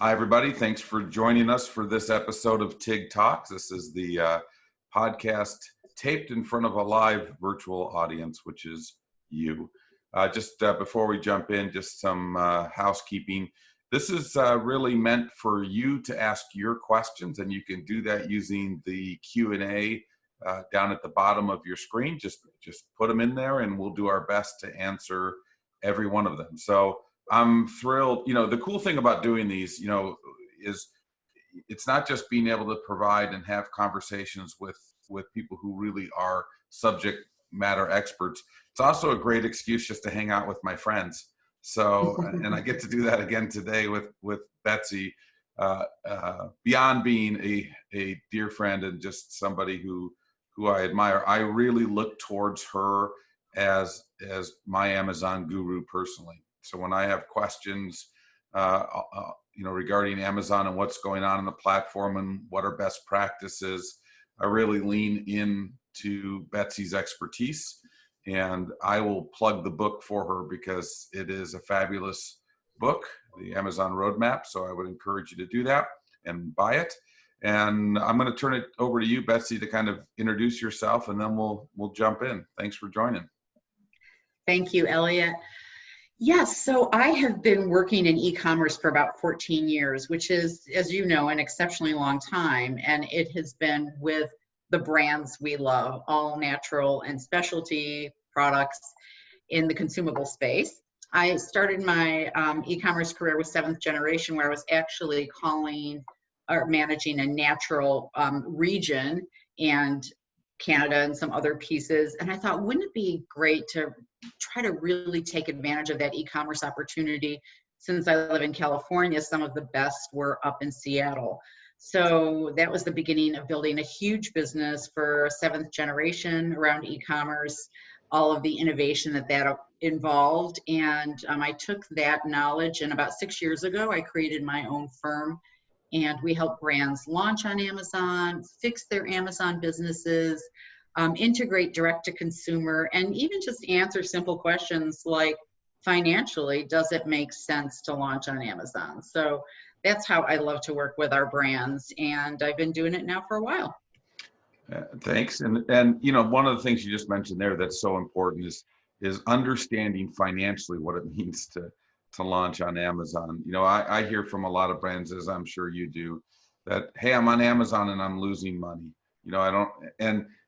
Hi, everybody. Thanks for joining us for this episode of TIG Talk. This is the podcast taped in front of a live virtual audience, which is you. Just before we jump in, just some housekeeping. This is really meant for you to ask your questions, and you can do that using the Q&A down at the bottom of your screen. Just put them in there, and we'll do our best to answer every one of them. So I'm thrilled. The cool thing about doing these, is it's not just being able to provide and have conversations with people who really are subject matter experts. It's also a great excuse just to hang out with my friends. So, and I get to do that again today with Betsy, beyond being a dear friend and just somebody who I admire. I really look towards her as my Amazon guru personally. So when I have questions, regarding Amazon and what's going on in the platform and what are best practices, I really lean into Betsy's expertise, and I will plug the book for her because it is a fabulous book, the Amazon Roadmap. So I would encourage you to do that and buy it. And I'm going to turn it over to you, Betsy, to kind of introduce yourself, and then we'll jump in. Thanks for joining. Thank you, Elliot. Yes, so I have been working in e-commerce for about 14 years, which is, as you know, an exceptionally long time. And it has been with the brands we love, all natural and specialty products in the consumable space. I started my e-commerce career with Seventh Generation, where I was actually calling or managing a natural region and Canada and some other pieces. And I thought, wouldn't it be great to try to really take advantage of that e-commerce opportunity? Since I live in California, some of the best were up in Seattle. So that was the beginning of building a huge business for Seventh Generation around e-commerce, all of the innovation that involved. And I took that knowledge, and about 6 years ago, I created my own firm. And we help brands launch on Amazon, fix their Amazon businesses, integrate direct to consumer, and even just answer simple questions like, financially, does it make sense to launch on Amazon? So that's how I love to work with our brands, and I've been doing it now for a while. Thanks. And one of the things you just mentioned there that's so important is understanding financially what it means to launch on Amazon. I hear from a lot of brands, as I'm sure you do, that, hey, I'm on Amazon and I'm losing money. I don't,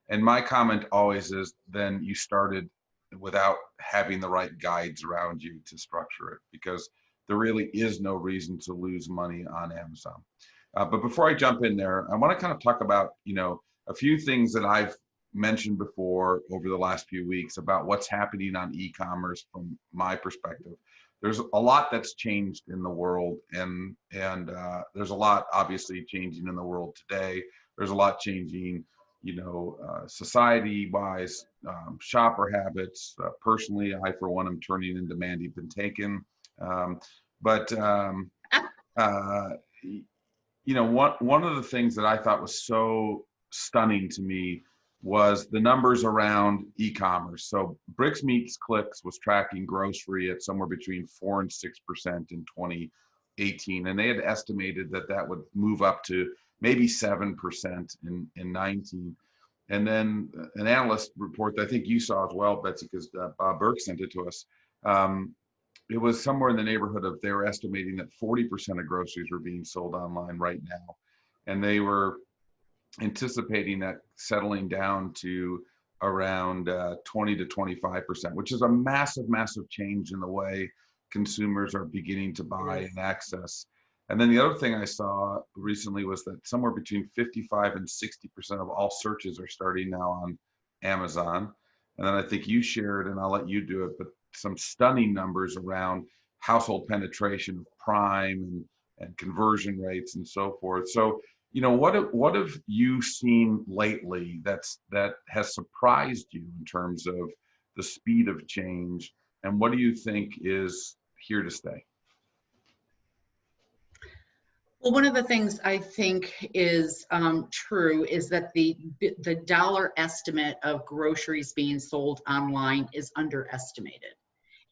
and my comment always is, then you started without having the right guides around you to structure it, because there really is no reason to lose money on Amazon. But before I jump in there, I want to kind of talk about, a few things that I've mentioned before over the last few weeks about what's happening on e-commerce from my perspective. There's a lot that's changed in the world, and there's a lot obviously changing in the world today. There's a lot changing, society-wise, shopper habits. Personally, I, for one, am turning in demand been taken. One of the things that I thought was so stunning to me was the numbers around e-commerce. So Bricks Meets Clicks was tracking grocery at somewhere between 4% and 6% in 2018, and they had estimated that would move up to maybe 7% in 19. And then an analyst report that I think you saw as well, Betsy, because Bob Burke sent it to us. It was somewhere in the neighborhood of, they were estimating that 40% of groceries were being sold online right now, and they were anticipating that settling down to around 20 to 25%, which is a massive, massive change in the way consumers are beginning to buy and access. And then the other thing I saw recently was that somewhere between 55 and 60% of all searches are starting now on Amazon. And then I think you shared, and I'll let you do it, but some stunning numbers around household penetration of Prime and conversion rates and so forth. So, what have you seen lately that has surprised you in terms of the speed of change, and what do you think is here to stay? Well, one of the things I think is true is that the dollar estimate of groceries being sold online is underestimated.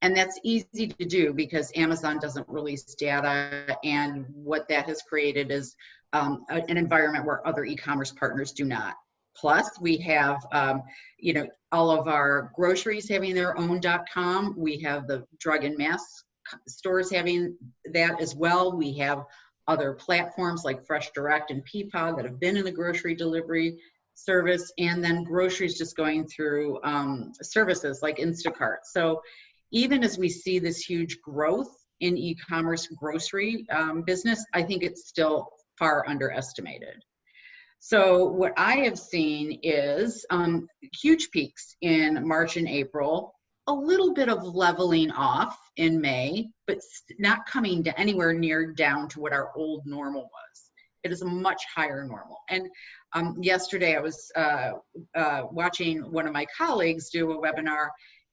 And that's easy to do because Amazon doesn't release data, and what that has created is an environment where other e-commerce partners do not. Plus, we have, all of our groceries having their own .com. We have the drug and mass stores having that as well. We have other platforms like Fresh Direct and Peapod that have been in the grocery delivery service, and then groceries just going through services like Instacart. So even as we see this huge growth in e-commerce grocery business, I think it's still far underestimated. So what I have seen is huge peaks in March and April, a little bit of leveling off in May, but not coming to anywhere near down to what our old normal was. It is a much higher normal. And yesterday I was watching one of my colleagues do a webinar,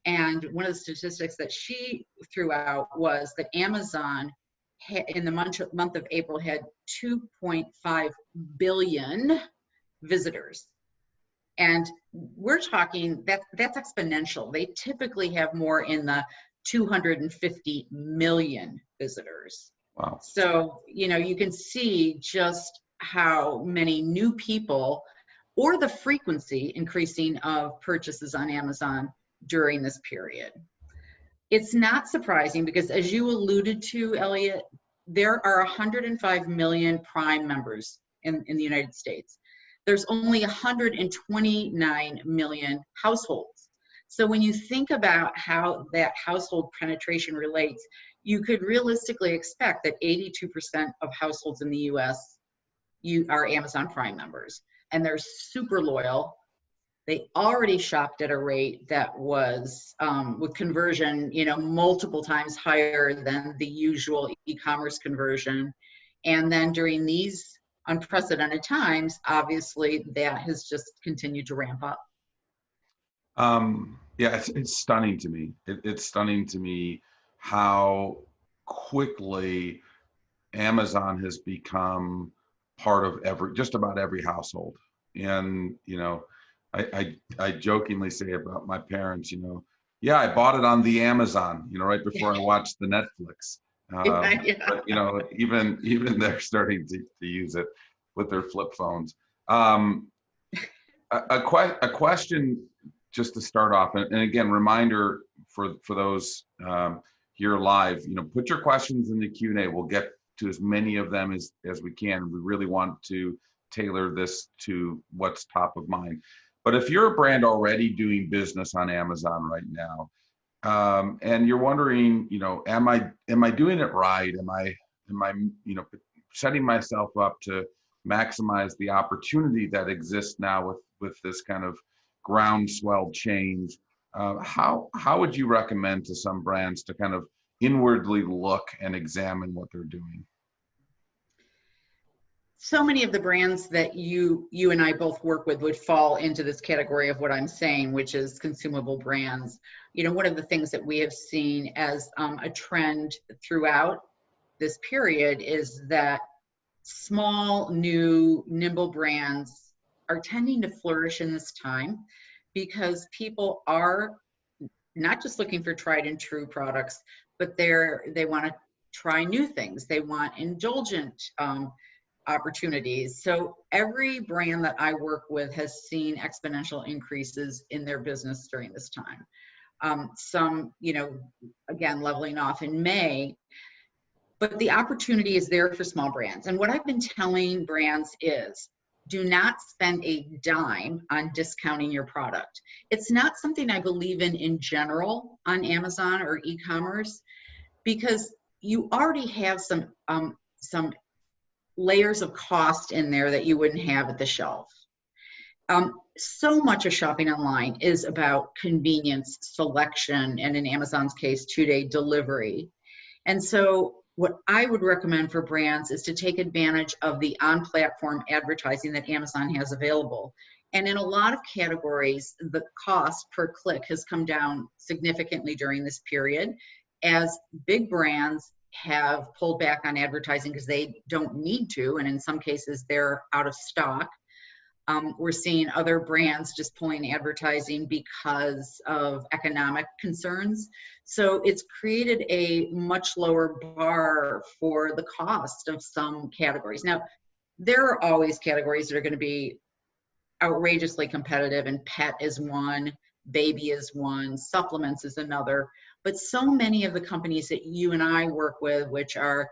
and one of the statistics that she threw out was that Amazon in the month of April had 2.5 billion visitors. And we're talking, that's exponential. They typically have more in the 250 million visitors. Wow. So, you can see just how many new people, or the frequency increasing of purchases on Amazon during this period. It's not surprising because, as you alluded to, Elliot, there are 105 million Prime members in the United States. There's only 129 million households. So when you think about how that household penetration relates, you could realistically expect that 82% of households in the US are Amazon Prime members, and they're super loyal. They already shopped at a rate that was, with conversion, multiple times higher than the usual e-commerce conversion. And then during these unprecedented times, obviously that has just continued to ramp up. Yeah, it's stunning to me. It's stunning to me how quickly Amazon has become part of just about every household. And, I jokingly say about my parents, yeah, I bought it on the Amazon, right before I watched the Netflix. Yeah. But, even they're starting to use it with their flip phones. A question just to start off, and again, reminder for those here live, put your questions in the Q&A. We'll get to as many of them as we can. We really want to tailor this to what's top of mind. But if you're a brand already doing business on Amazon right now, and you're wondering, am I doing it right? Am I setting myself up to maximize the opportunity that exists now with this kind of groundswell change? How would you recommend to some brands to kind of inwardly look and examine what they're doing? So many of the brands that you and I both work with would fall into this category of what I'm saying, which is consumable brands. One of the things that we have seen as a trend throughout this period is that small, new, nimble brands are tending to flourish in this time because people are not just looking for tried and true products, but they want to try new things. They want indulgent opportunities. So every brand that I work with has seen exponential increases in their business during this time. Some, again, leveling off in May, but the opportunity is there for small brands. And what I've been telling brands is, do not spend a dime on discounting your product. It's not something I believe in general on Amazon or e-commerce, because you already have some layers of cost in there that you wouldn't have at the shelf. So much of shopping online is about convenience, selection, and in Amazon's case, 2-day delivery. And so what I would recommend for brands is to take advantage of the on-platform advertising that Amazon has available. And in a lot of categories, the cost per click has come down significantly during this period, as big brands have pulled back on advertising because they don't need to, and in some cases they're out of stock. We're seeing other brands just pulling advertising because of economic concerns. So it's created a much lower bar for the cost of some categories. Now, there are always categories that are going to be outrageously competitive, and pet is one, baby is one, supplements is another. But so many of the companies that you and I work with, which are,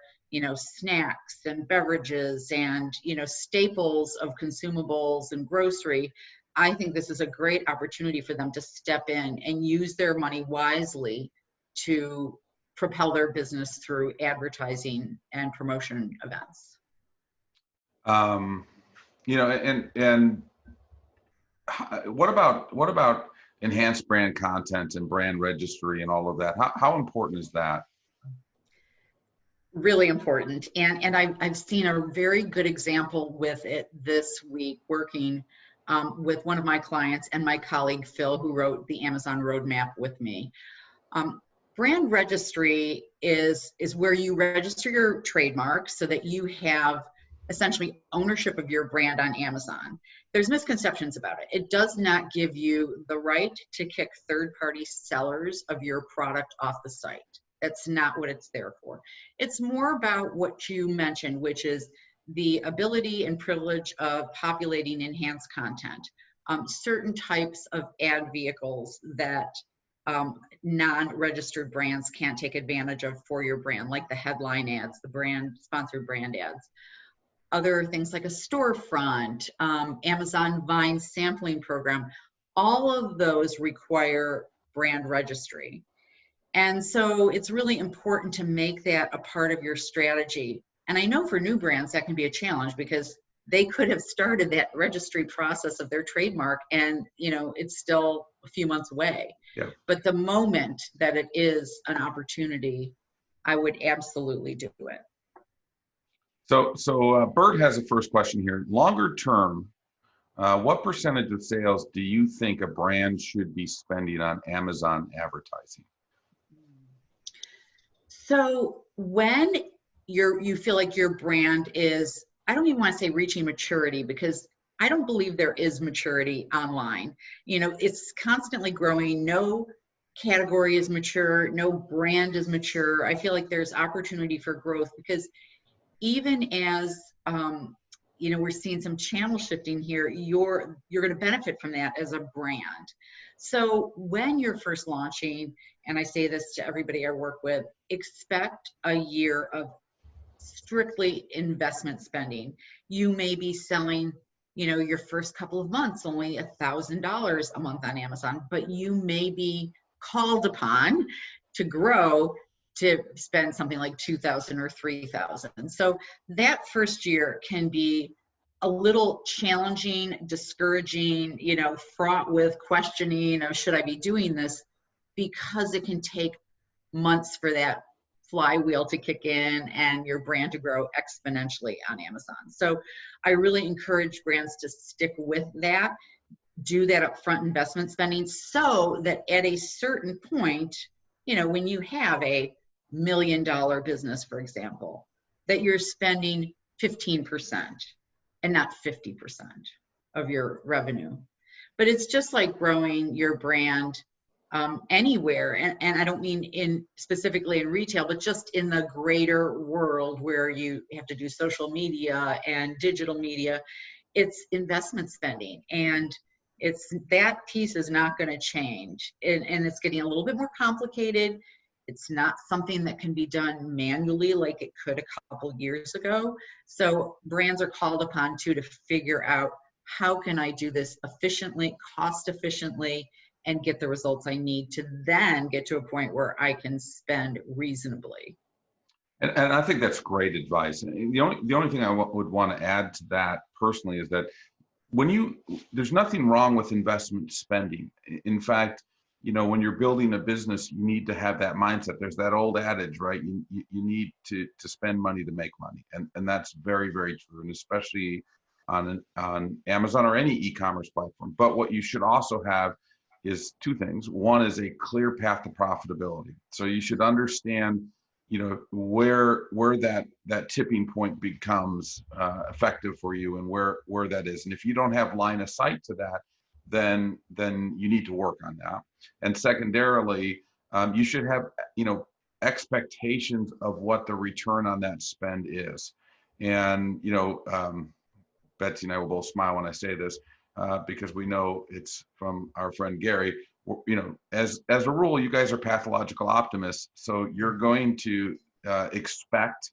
snacks and beverages and, staples of consumables and grocery, I think this is a great opportunity for them to step in and use their money wisely to propel their business through advertising and promotion events. And what about enhanced brand content and brand registry and all of that? How important is that? Really important. And I've seen a very good example with it this week, working with one of my clients and my colleague Phil, who wrote the Amazon roadmap with me. Brand registry is where you register your trademark so that you have essentially ownership of your brand on Amazon. There's misconceptions about it. It does not give you the right to kick third-party sellers of your product off the site. That's not what it's there for. It's more about what you mentioned, which is the ability and privilege of populating enhanced content, certain types of ad vehicles that non-registered brands can't take advantage of for your brand, like the headline ads, the brand sponsored brand ads. Other things like a storefront, Amazon Vine sampling program, all of those require brand registry. And so it's really important to make that a part of your strategy. And I know for new brands that can be a challenge, because they could have started that registry process of their trademark and it's still a few months away. Yeah. But the moment that it is an opportunity, I would absolutely do it. So Bert has a first question here. Longer term, what percentage of sales do you think a brand should be spending on Amazon advertising? So when you feel like your brand is, I don't even want to say reaching maturity, because I don't believe there is maturity online. It's constantly growing. No category is mature. No brand is mature. I feel like there's opportunity for growth, because even as we're seeing some channel shifting here, you're going to benefit from that as a brand. So when you're first launching, and I say this to everybody I work with, expect a year of strictly investment spending. You may be selling, your first couple of months only $1,000 a month on Amazon, but you may be called upon to grow to spend something like $2,000 or $3,000. So that first year can be a little challenging, discouraging, fraught with questioning of, should I be doing this? Because it can take months for that flywheel to kick in and your brand to grow exponentially on Amazon. So I really encourage brands to stick with that, do that upfront investment spending, so that at a certain point, when you have a $1 million business, for example, that you're spending 15% and not 50% of your revenue. But it's just like growing your brand anywhere. And I don't mean specifically in retail, but just in the greater world where you have to do social media and digital media. It's investment spending, and that piece is not going to change. And it's getting a little bit more complicated. It's not something that can be done manually like it could a couple years ago. So brands are called upon to figure out, how can I do this efficiently, cost efficiently, and get the results I need to then get to a point where I can spend reasonably. And I think that's great advice. And the only thing I would want to add to that personally is that there's nothing wrong with investment spending. In fact, when you're building a business, you need to have that mindset. There's that old adage, right? You need to spend money to make money. And that's very, very true. And especially on Amazon or any e-commerce platform. But what you should also have is two things. One is a clear path to profitability. So you should understand where that tipping point becomes effective for you, and where that is. And if you don't have line of sight to that, then you need to work on that. And secondarily, you should have expectations of what the return on that spend is. And Betsy and I will both smile when I say this, because we know it's from our friend Gary. As a rule, you guys are pathological optimists, so you're going to expect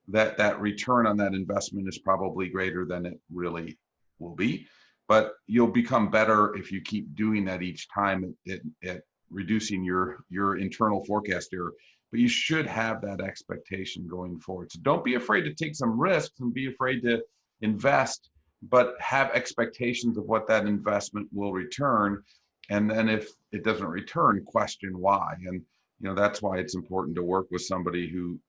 that return on that investment is probably greater than it really will be. But you'll become better if you keep doing that each time at reducing your internal forecast error. But you should have that expectation going forward. So don't be afraid to take some risks and be afraid to invest, but have expectations of what that investment will return. And then if it doesn't return, question why. And that's why it's important to work with somebody who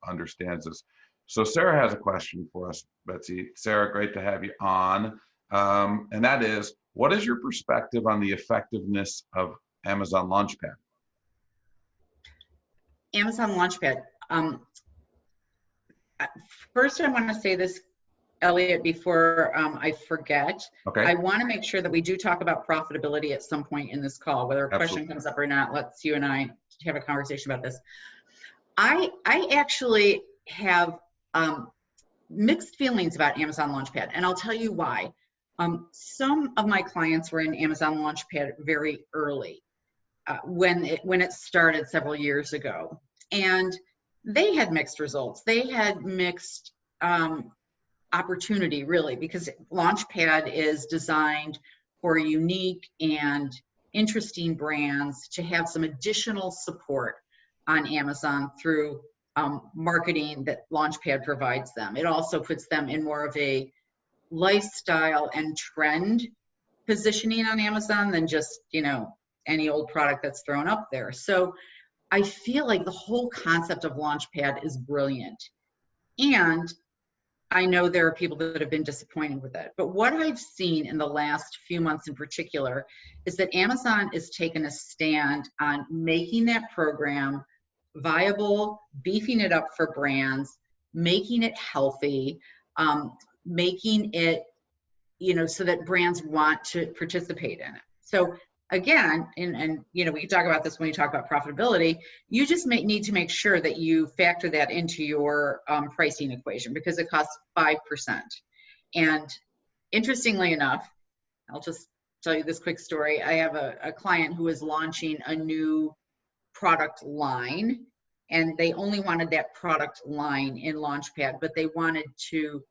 understands this. So Sarah has a question for us, Betsy. Sarah, great to have you on. And that is, what is your perspective on the effectiveness of Amazon Launchpad? Amazon Launchpad. First, I want to say this, Elliot, before I forget. Okay. I want to make sure that we do talk about profitability at some point in this call, whether a question comes up or not. Let's you and I have a conversation about this. I actually have mixed feelings about Amazon Launchpad, and I'll tell you why. Some of my clients were in Amazon Launchpad very early when it started several years ago, and they had mixed results. They had mixed opportunity, really, because Launchpad is designed for unique and interesting brands to have some additional support on Amazon through marketing that Launchpad provides them. It also puts them in more of a lifestyle and trend positioning on Amazon than just, any old product that's thrown up there. So I feel like the whole concept of Launchpad is brilliant. And I know there are people that have been disappointed with it. But what I've seen in the last few months in particular is that Amazon has taken a stand on making that program viable, beefing it up for brands, making it healthy, making it, so that brands want to participate in it. So again, and we can talk about this when you talk about profitability, you just need to make sure that you factor that into your pricing equation, because it costs 5%. And interestingly enough, I'll just tell you this quick story. I have a client who is launching a new product line, and they only wanted that product line in Launchpad, but they wanted to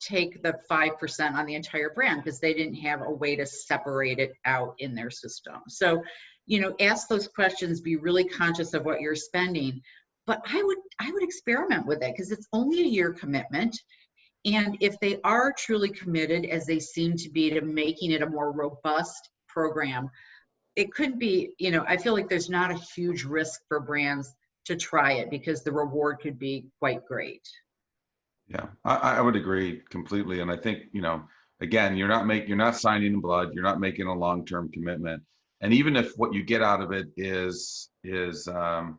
take the 5% on the entire brand because they didn't have a way to separate it out in their system. So, ask those questions, be really conscious of what you're spending. But I would experiment with it because it's only a year commitment. And if they are truly committed, as they seem to be, to making it a more robust program, it could be, I feel like there's not a huge risk for brands to try it because the reward could be quite great. Yeah, I would agree completely. And I think, again, you're not signing in blood, you're not making a long-term commitment. And even if what you get out of it is learning,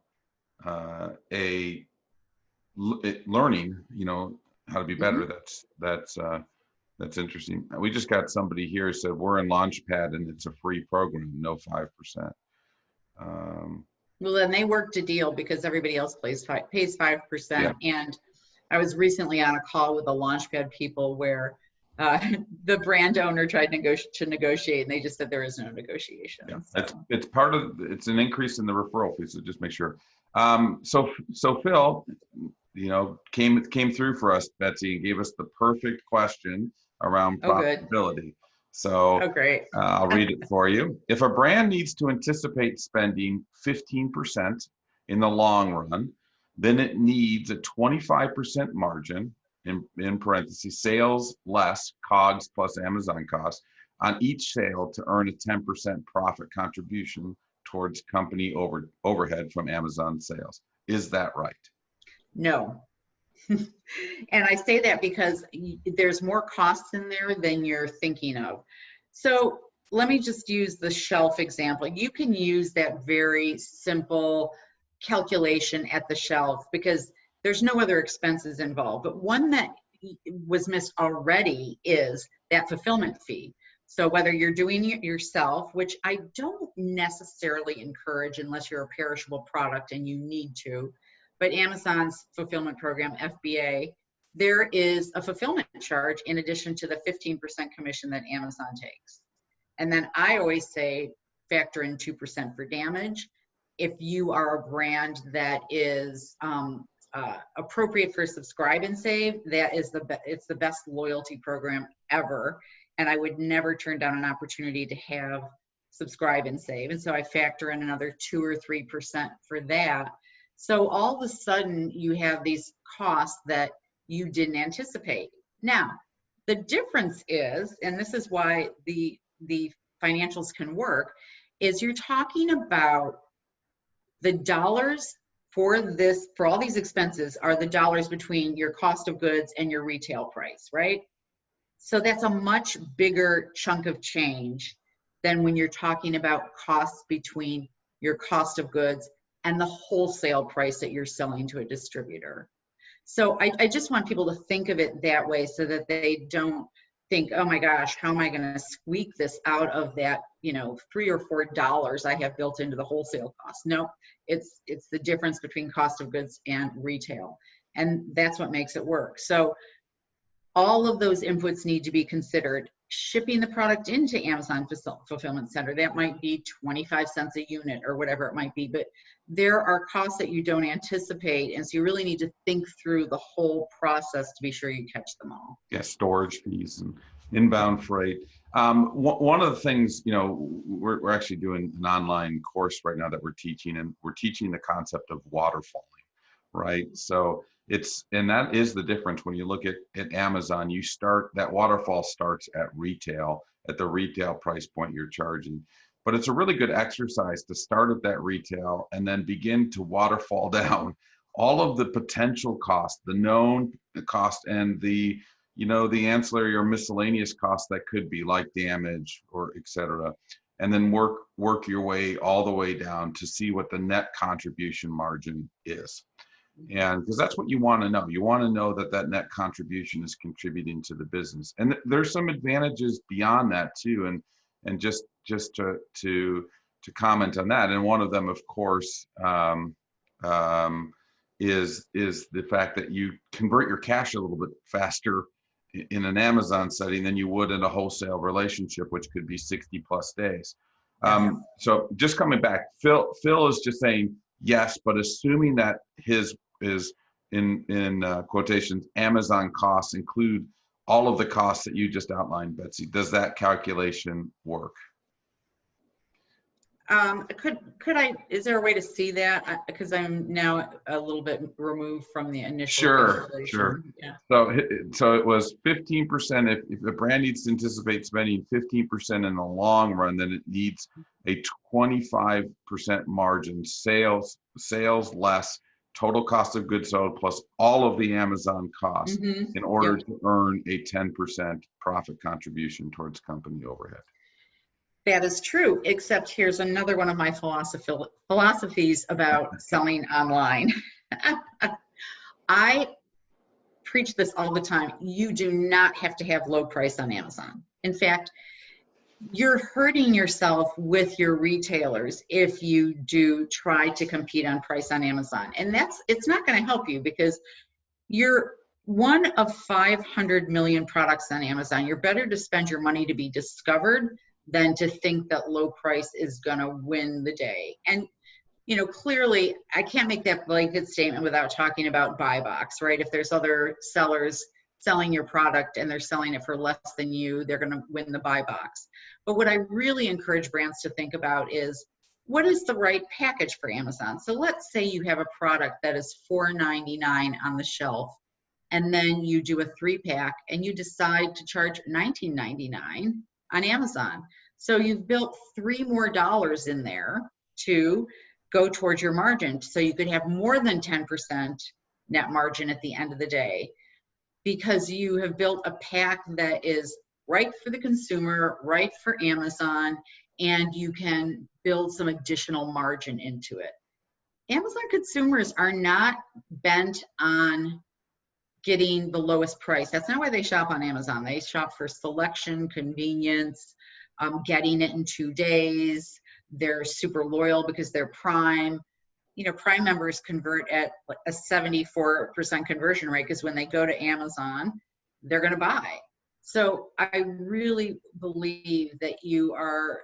how to be better, that's interesting. We just got somebody here who said we're in Launchpad and it's a free program, no 5%. Well, then they worked a deal because everybody else pays 5%. Yeah. And I was recently on a call with the Launchpad people where the brand owner tried to negotiate, and they just said there is no negotiation. Yeah. So. It's an increase in the referral fee, so just make sure. So Phil, came through for us, Betsy, and gave us the perfect question around profitability. So great. I'll read it for you. If a brand needs to anticipate spending 15% in the long run, then it needs a 25% margin, in parentheses, sales less COGS plus Amazon costs, on each sale to earn a 10% profit contribution towards company overhead from Amazon sales. Is that right? No. And I say that because there's more costs in there than you're thinking of. So let me just use the shelf example. You can use that very simple calculation at the shelf because there's no other expenses involved. But one that was missed already is that fulfillment fee. So whether you're doing it yourself, which I don't necessarily encourage unless you're a perishable product and you need to, but Amazon's fulfillment program, FBA, there is a fulfillment charge in addition to the 15% commission that Amazon takes. And then I always say factor in 2% for damage. If you are a brand that is appropriate for subscribe and save, that is it's the best loyalty program ever. And I would never turn down an opportunity to have subscribe and save. And so I factor in another 2 or 3% for that. So all of a sudden you have these costs that you didn't anticipate. Now, the difference is, and this is why the financials can work, is you're talking about the dollars for all these expenses are the dollars between your cost of goods and your retail price, right? So that's a much bigger chunk of change than when you're talking about costs between your cost of goods and the wholesale price that you're selling to a distributor. So I just want people to think of it that way so that they don't think, oh my gosh, how am I going to squeak this out of that, $3 or $4 I have built into the wholesale cost? No, it's the difference between cost of goods and retail. And that's what makes it work. So all of those inputs need to be considered. Shipping the product into Amazon Fulfillment Center, that might be 25 cents a unit or whatever it might be, but there are costs that you don't anticipate. And so you really need to think through the whole process to be sure you catch them all. Yeah, storage fees and inbound freight. One of the things, we're actually doing an online course right now that we're teaching, and we're teaching the concept of waterfalling, right? So and that is the difference when you look at Amazon. That waterfall starts at retail, at the retail price point you're charging. But it's a really good exercise to start at that retail and then begin to waterfall down all of the potential costs, the known cost, and the ancillary or miscellaneous costs that could be, like damage or et cetera. And then work your way all the way down to see what the net contribution margin is. And because that's what you want to know. You want to know that net contribution is contributing to the business. And there's some advantages beyond that too. And just to comment on that. And one of them, of course, is the fact that you convert your cash a little bit faster in an Amazon setting than you would in a wholesale relationship, which could be 60 plus days. So just coming back, Phil is just saying yes, but assuming that his is in quotations, Amazon costs include all of the costs that you just outlined, Betsy. Does that calculation work? Is there a way to see that? Because I'm now a little bit removed from the initial. Sure. Yeah. So it was 15%. If a brand needs to anticipate spending 15% in the long run, then it needs a 25% margin, sales less total cost of goods sold plus all of the Amazon costs in order to earn a 10% profit contribution towards company overhead. That is true, except here's another one of my philosophies about selling online. I preach this all the time. You do not have to have low price on Amazon. In fact, you're hurting yourself with your retailers if you do try to compete on price on Amazon. And it's not going to help you because you're one of 500 million products on Amazon. You're better to spend your money to be discovered than to think that low price is going to win the day. And, clearly I can't make that blanket statement without talking about buy box, right? If there's other sellers selling your product and they're selling it for less than you, they're going to win the buy box. But what I really encourage brands to think about is, what is the right package for Amazon? So let's say you have a product that is $4.99 on the shelf, and then you do a 3-pack and you decide to charge $19.99 on Amazon. So you've built $3 more in there to go towards your margin. So you could have more than 10% net margin at the end of the day, because you have built a pack that is right for the consumer, right for Amazon, and you can build some additional margin into it. Amazon consumers are not bent on getting the lowest price. That's not why they shop on Amazon. They shop for selection, convenience, getting it in 2 days. They're super loyal because they're Prime. You know, Prime members convert at a 74% conversion rate because when they go to Amazon, they're going to buy. So I really believe that you are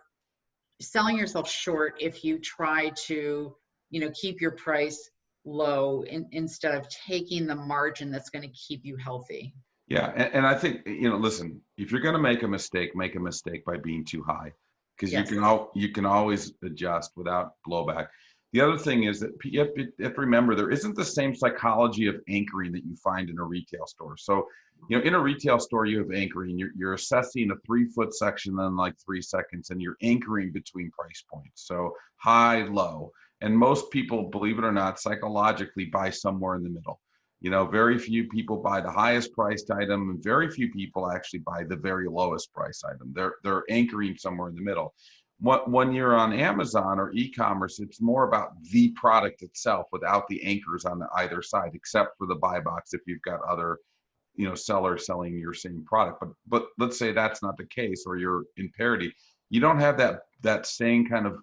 selling yourself short if you try to, you know, keep your price low instead of taking the margin that's going to keep you healthy. Yeah, and I think, you know, listen, if you're going to make a mistake by being too high, because Yes. you can always adjust without blowback. The other thing is that you have to remember there isn't the same psychology of anchoring that you find in a retail store. So, you know, in a retail store, you have anchoring. You're assessing a 3-foot section in like 3 seconds, and you're anchoring between price points. So high, low. And most people, believe it or not, psychologically buy somewhere in the middle. You know, very few people buy the highest priced item, and very few people actually buy the very lowest price item. They're anchoring somewhere in the middle. When you're on Amazon or e-commerce, it's more about the product itself without the anchors on either side, except for the buy box if you've got other, you know, sellers selling your same product. But let's say that's not the case, or you're in parity. You don't have that same kind of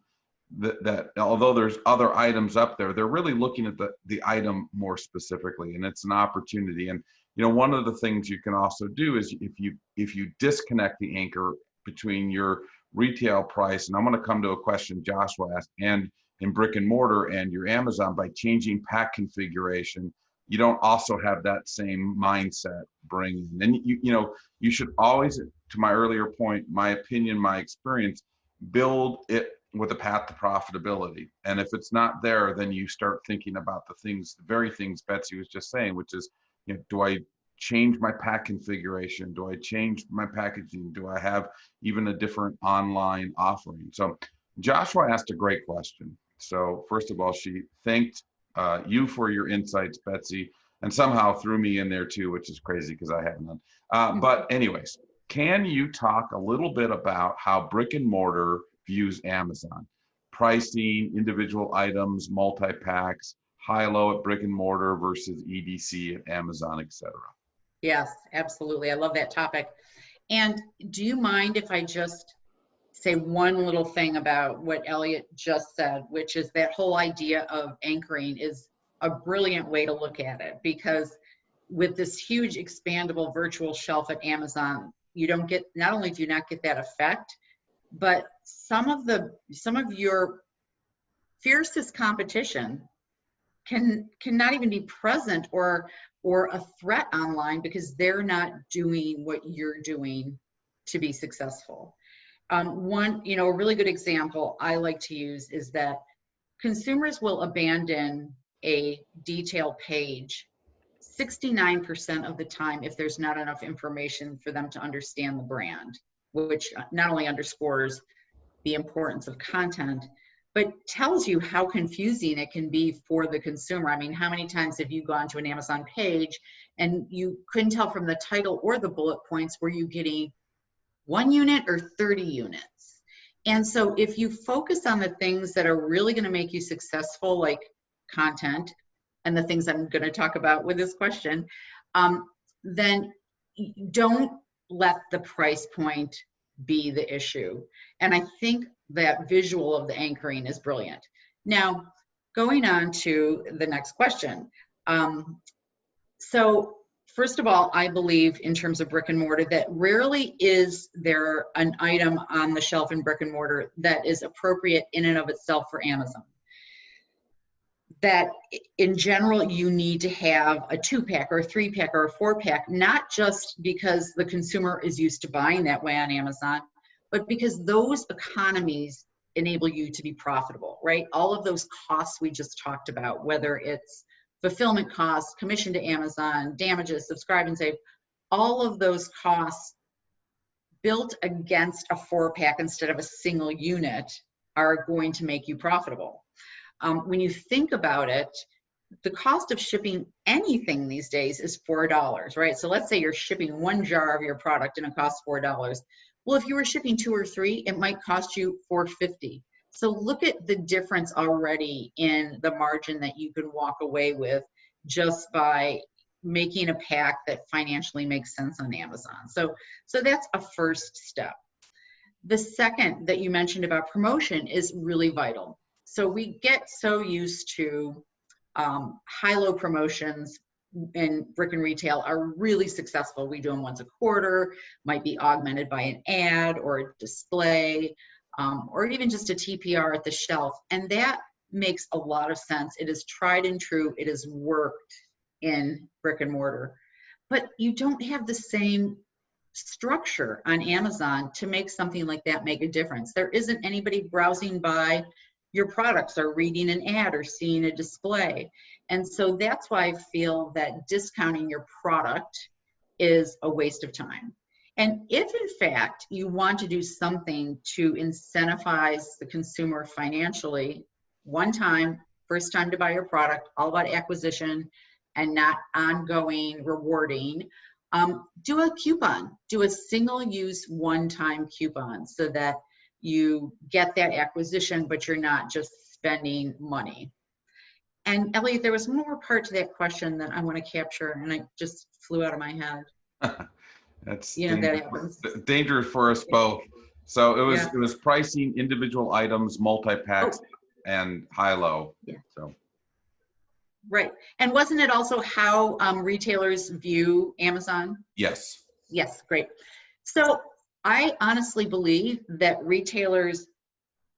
that although there's other items up there, they're really looking at the item more specifically, and it's an opportunity. And you know, one of the things you can also do is if you disconnect the anchor between your retail price, and I'm going to come to a question Joshua asked, and in brick and mortar and your Amazon, by changing pack configuration, you don't also have that same mindset bringing. And you know, you should always, to my earlier point, my opinion, my experience, build it with a path to profitability. And if it's not there, then you start thinking about the very things Betsy was just saying, which is, you know, do I change my pack configuration? Do I change my packaging? Do I have even a different online offering? So Joshua asked a great question. So first of all, she thanked you for your insights, Betsy, and somehow threw me in there too, which is crazy because I have none. But anyways, can you talk a little bit about how brick and mortar views Amazon? Pricing, individual items, multi-packs, high-low at brick and mortar versus EDC at Amazon, etc. Yes, absolutely. I love that topic. And do you mind if I just say one little thing about what Elliot just said, which is that whole idea of anchoring is a brilliant way to look at it, because with this huge expandable virtual shelf at Amazon, you don't get, not only do you not get that effect, but some of your fiercest competition cannot even be present or a threat online because they're not doing what you're doing to be successful. One, you know, a really good example I like to use is that consumers will abandon a detail page 69% of the time if there's not enough information for them to understand the brand, which not only underscores the importance of content, but tells you how confusing it can be for the consumer. I mean, how many times have you gone to an Amazon page and you couldn't tell from the title or the bullet points, were you getting 1 unit or 30 units? And so if you focus on the things that are really going to make you successful, like content, and the things I'm going to talk about with this question, then don't let the price point be the issue. And I think that visual of the anchoring is brilliant. Now, going on to the next question. So first of all, I believe in terms of brick and mortar that rarely is there an item on the shelf in brick and mortar that is appropriate in and of itself for Amazon. That in general, you need to have a 2-pack or a 3-pack or a 4-pack, not just because the consumer is used to buying that way on Amazon, but because those economies enable you to be profitable, right? All of those costs we just talked about, whether it's fulfillment costs, commission to Amazon, damages, subscribe and save, all of those costs built against a 4-pack instead of a single unit are going to make you profitable. When you think about it, the cost of shipping anything these days is $4, right? So let's say you're shipping 1 jar of your product and it costs $4. Well, if you were shipping 2 or 3, it might cost you $4.50. So look at the difference already in the margin that you can walk away with just by making a pack that financially makes sense on Amazon. So that's a first step. The second that you mentioned about promotion is really vital. So we get so used to high-low promotions in brick and retail are really successful. We do them once a quarter, might be augmented by an ad or a display, or even just a TPR at the shelf. And that makes a lot of sense. It is tried and true. It has worked in brick and mortar. But you don't have the same structure on Amazon to make something like that make a difference. There isn't anybody browsing by your products or reading an ad or seeing a display. And so that's why I feel that discounting your product is a waste of time. And if in fact you want to do something to incentivize the consumer financially, one time, first time to buy your product, all about acquisition and not ongoing rewarding, do a coupon, do a single use one-time coupon so that you get that acquisition, but you're not just spending money. And Elliot, there was more part to that question that I want to capture, and it just flew out of my head. That's You know, that happens. dangerous for us both. So it Yeah. was pricing individual items, multi-packs, and high-low. Yeah. So. Right. And wasn't it also how retailers view Amazon? Yes. Yes, great. So I honestly believe that retailers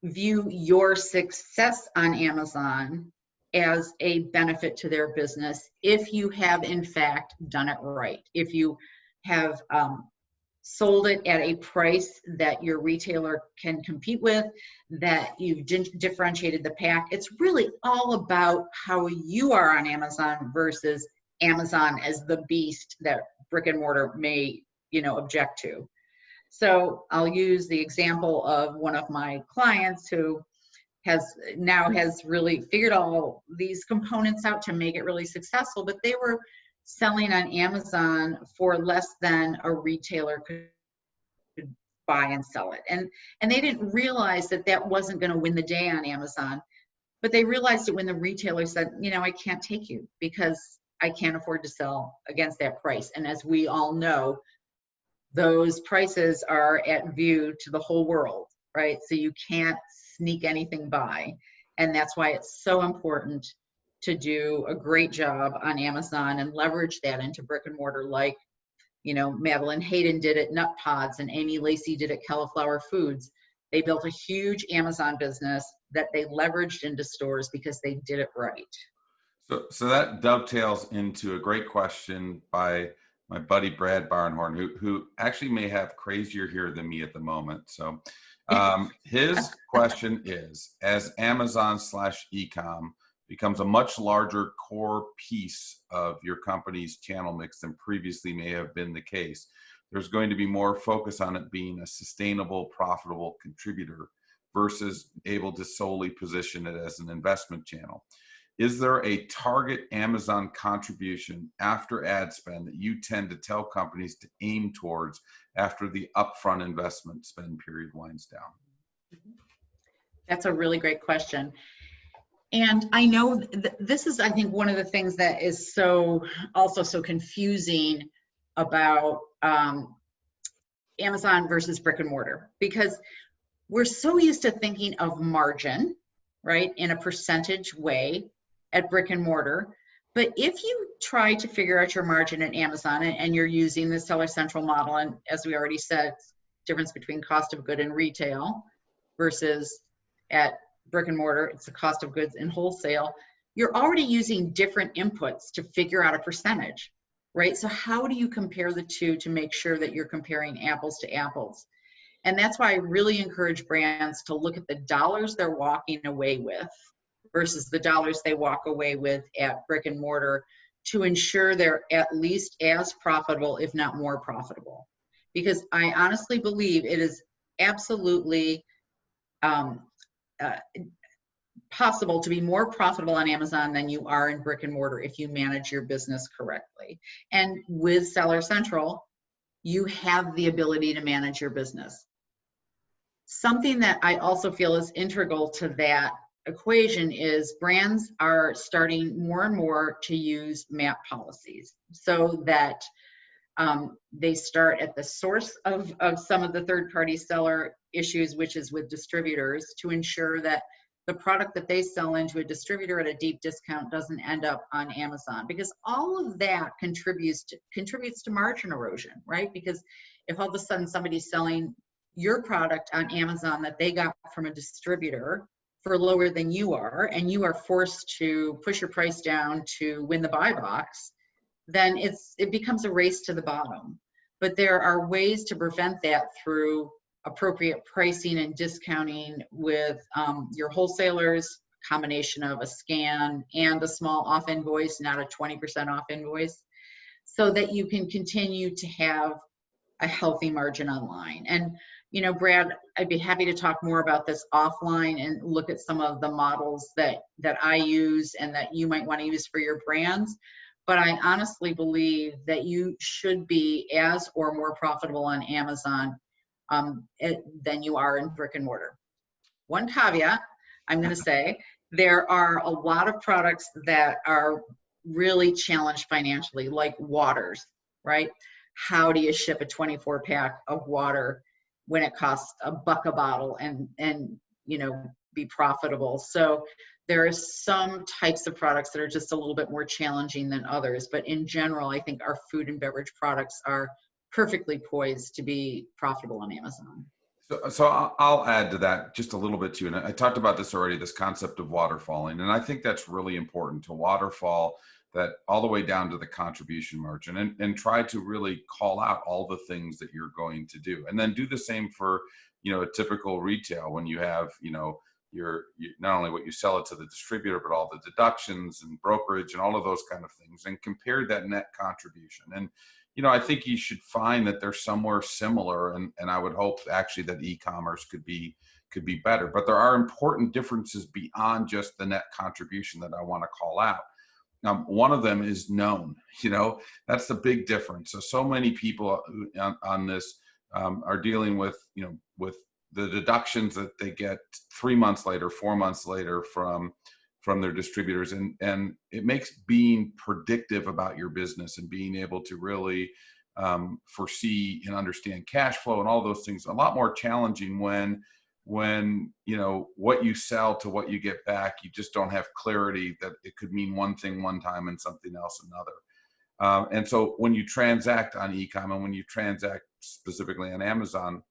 view your success on Amazon as a benefit to their business if you have in fact done it right. If you have sold it at a price that your retailer can compete with, that you've differentiated the pack. It's really all about how you are on Amazon versus Amazon as the beast that brick and mortar may, object to. So I'll use the example of one of my clients who has really figured all these components out to make it really successful, but they were selling on Amazon for less than a retailer could buy and sell it. And they didn't realize that that wasn't going to win the day on Amazon, but they realized it when the retailer said, I can't take you because I can't afford to sell against that price. And as we all know, those prices are at view to the whole world, right? So you can't sneak anything by. And that's why it's so important to do a great job on Amazon and leverage that into brick and mortar, like, Madeline Hayden did at Nut Pods and Amy Lacey did at Cauliflower Foods. They built a huge Amazon business that they leveraged into stores because they did it right. So that dovetails into a great question by my buddy Brad Barnhorn, who actually may have crazier hair than me at the moment. So his question is, as Amazon/ecom becomes a much larger core piece of your company's channel mix than previously may have been the case, there's going to be more focus on it being a sustainable, profitable contributor versus able to solely position it as an investment channel. Is there a target Amazon contribution after ad spend that you tend to tell companies to aim towards after the upfront investment spend period winds down? That's a really great question. And I know this is, I think, one of the things that is also so confusing about Amazon versus brick and mortar, because we're so used to thinking of margin, right, in a percentage way at brick and mortar. But if you try to figure out your margin at Amazon and you're using the Seller Central model, and as we already said, difference between cost of good and retail versus at brick and mortar, it's the cost of goods in wholesale, you're already using different inputs to figure out a percentage, right? So how do you compare the two to make sure that you're comparing apples to apples? And that's why I really encourage brands to look at the dollars they're walking away with versus the dollars they walk away with at brick and mortar to ensure they're at least as profitable, if not more profitable. Because I honestly believe it is absolutely possible to be more profitable on Amazon than you are in brick and mortar if you manage your business correctly. And with Seller Central, you have the ability to manage your business. Something that I also feel is integral to that equation is brands are starting more and more to use MAP policies, so that they start at the source of some of the third-party seller issues, which is with distributors, to ensure that the product that they sell into a distributor at a deep discount doesn't end up on Amazon, because all of that contributes to margin erosion, right? Because if all of a sudden somebody's selling your product on Amazon that they got from a distributor for lower than you are, and you are forced to push your price down to win the buy box, then it becomes a race to the bottom. But there are ways to prevent that through appropriate pricing and discounting with your wholesalers, combination of a scan and a small off invoice, not a 20% off invoice, so that you can continue to have a healthy margin online. And, you know, Brad, I'd be happy to talk more about this offline and look at some of the models that I use and that you might want to use for your brands. But I honestly believe that you should be as or more profitable on Amazon than you are in brick and mortar. One caveat, I'm going to say, there are a lot of products that are really challenged financially, like waters, right? How do you ship a 24-pack of water when it costs $1 a bottle and you know, be profitable? So there are some types of products that are just a little bit more challenging than others, but in general, I think our food and beverage products are perfectly poised to be profitable on Amazon. So I'll add to that just a little bit too. And I talked about this already, this concept of waterfalling. And I think that's really important, to waterfall that all the way down to the contribution margin, and try to really call out all the things that you're going to do. And then do the same for, you know, a typical retail, when you have, you know, not only what you sell it to the distributor, but all the deductions and brokerage and all of those kind of things, and compare that net contribution. And, you know, I think you should find that they're somewhere similar, and I would hope actually that e-commerce could be better. But there are important differences beyond just the net contribution that I want to call out. One of them is known. You know, that's the big difference. So many people on this are dealing with, you know, with the deductions that they get 3 months later, 4 months later from their distributors. And it makes being predictive about your business and being able to really foresee and understand cash flow and all those things a lot more challenging when you know what you sell to what you get back, you just don't have clarity that it could mean one thing one time and something else another. And so when you transact on e-com, and when you transact specifically on Amazon,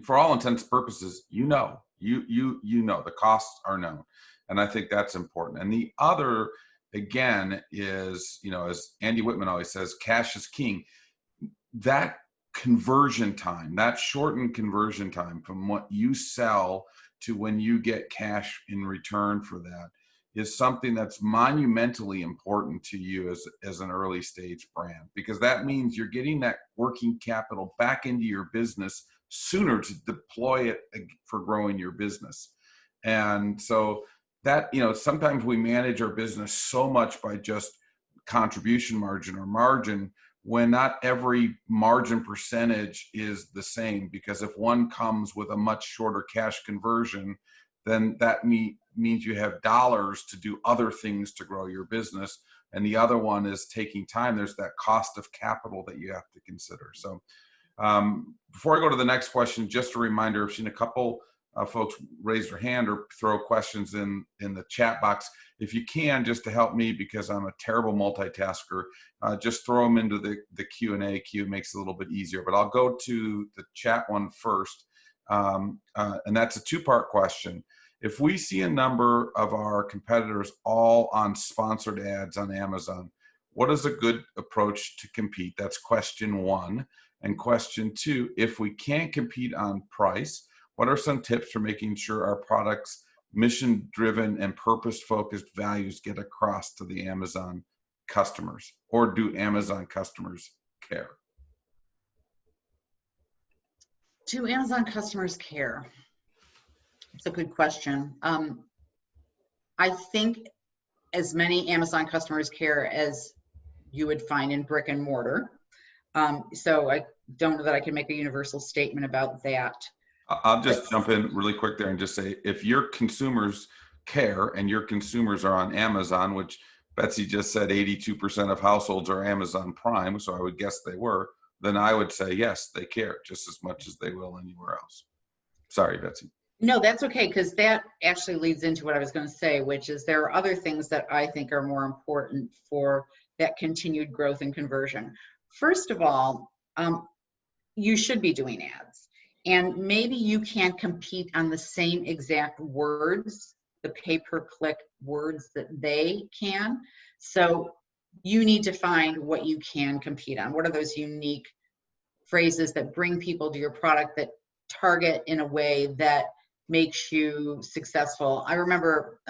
for all intents and purposes, you know the costs are known. And I think that's important. And the other, again, is, you know, as Andy Whitman always says, cash is king. That conversion time, that shortened conversion time from what you sell to when you get cash in return for that, is something that's monumentally important to you as an early stage brand, because that means you're getting that working capital back into your business sooner to deploy it for growing your business. And so that, you know, sometimes we manage our business so much by just contribution margin or margin, when not every margin percentage is the same. Because if one comes with a much shorter cash conversion, then that means you have dollars to do other things to grow your business. And the other one is taking time. There's that cost of capital that you have to consider. So before I go to the next question, just a reminder, I've seen a couple folks raise their hand or throw questions in the chat box. If you can, just to help me, because I'm a terrible multitasker, just throw them into the Q&A queue. Makes it a little bit easier. But I'll go to the chat one first, and that's a two-part question. If we see a number of our competitors all on sponsored ads on Amazon, what is a good approach to compete? That's question one. And question two, if we can't compete on price, what are some tips for making sure our products' mission-driven and purpose-focused values get across to the Amazon customers? Or do Amazon customers care? Do Amazon customers care? It's a good question. I think as many Amazon customers care as you would find in brick and mortar. So I don't know that I can make a universal statement about that. I'll just jump in really quick there and just say, if your consumers care and your consumers are on Amazon, which Betsy just said 82% of households are Amazon Prime, so I would guess they were, then I would say, yes, they care just as much as they will anywhere else. Sorry, Betsy. No, that's okay, because that actually leads into what I was going to say, which is there are other things that I think are more important for that continued growth and conversion. First of all, you should be doing ads. And maybe you can't compete on the same exact words, the pay-per-click words that they can. So you need to find what you can compete on. What are those unique phrases that bring people to your product, that target in a way that makes you successful? I remember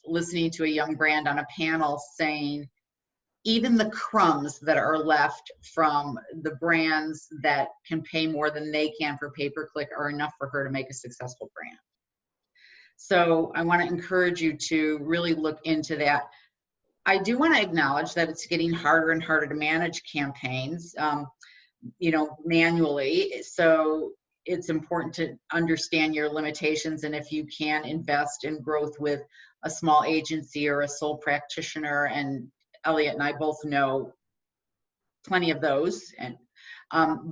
listening to a young brand on a panel saying, even the crumbs that are left from the brands that can pay more than they can for pay-per-click are enough for her to make a successful brand. So I want to encourage you to really look into that. I do want to acknowledge that it's getting harder and harder to manage campaigns, manually. So it's important to understand your limitations, and if you can invest in growth with a small agency or a sole practitioner, and Elliot and I both know plenty of those, and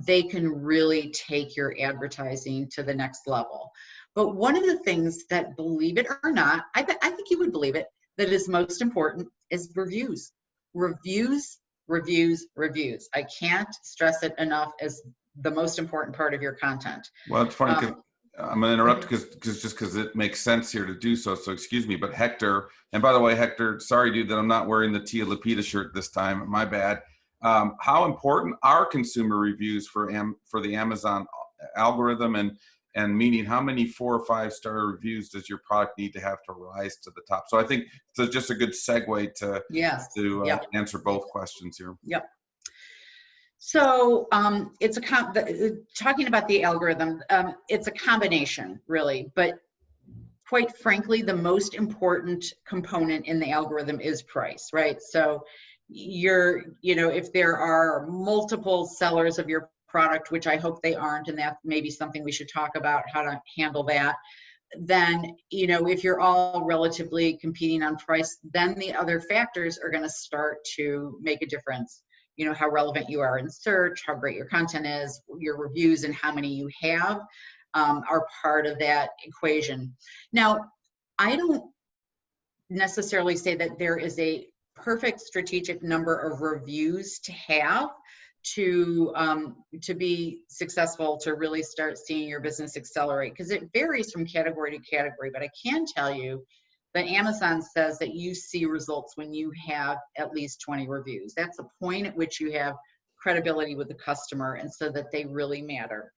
they can really take your advertising to the next level. But one of the things that, believe it or not, I think you would believe it, that is most important is reviews. Reviews, reviews, reviews. I can't stress it enough as the most important part of your content. Well, it's funny because I'm going to interrupt because it makes sense here to do so. So excuse me, but Hector, and by the way, Hector, sorry, dude, that I'm not wearing the Tia Lupita shirt this time. My bad. How important are consumer reviews for the Amazon algorithm, and meaning how many 4 or 5 star reviews does your product need to have to rise to the top? So I think it's just a good segue to answer both questions here. Yep. So it's talking about the algorithm, it's a combination, really, but quite frankly, the most important component in the algorithm is price, right? So if there are multiple sellers of your product, which I hope they aren't, and that may be something we should talk about, how to handle that, then, if you're all relatively competing on price, then the other factors are going to start to make a difference. How relevant you are in search, how great your content is, your reviews, and how many you have are part of that equation. Now, I don't necessarily say that there is a perfect strategic number of reviews to have to be successful, to really start seeing your business accelerate, because it varies from category to category. But I can tell you that Amazon says that you see results when you have at least 20 reviews. That's a point at which you have credibility with the customer, and so that they really matter.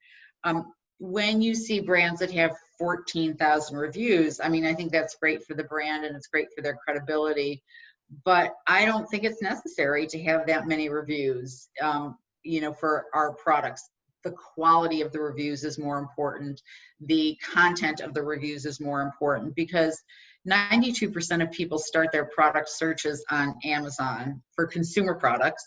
When you see brands that have 14,000 reviews, I think that's great for the brand and it's great for their credibility, but I don't think it's necessary to have that many reviews, for our products. The quality of the reviews is more important. The content of the reviews is more important, because 92% of people start their product searches on Amazon for consumer products.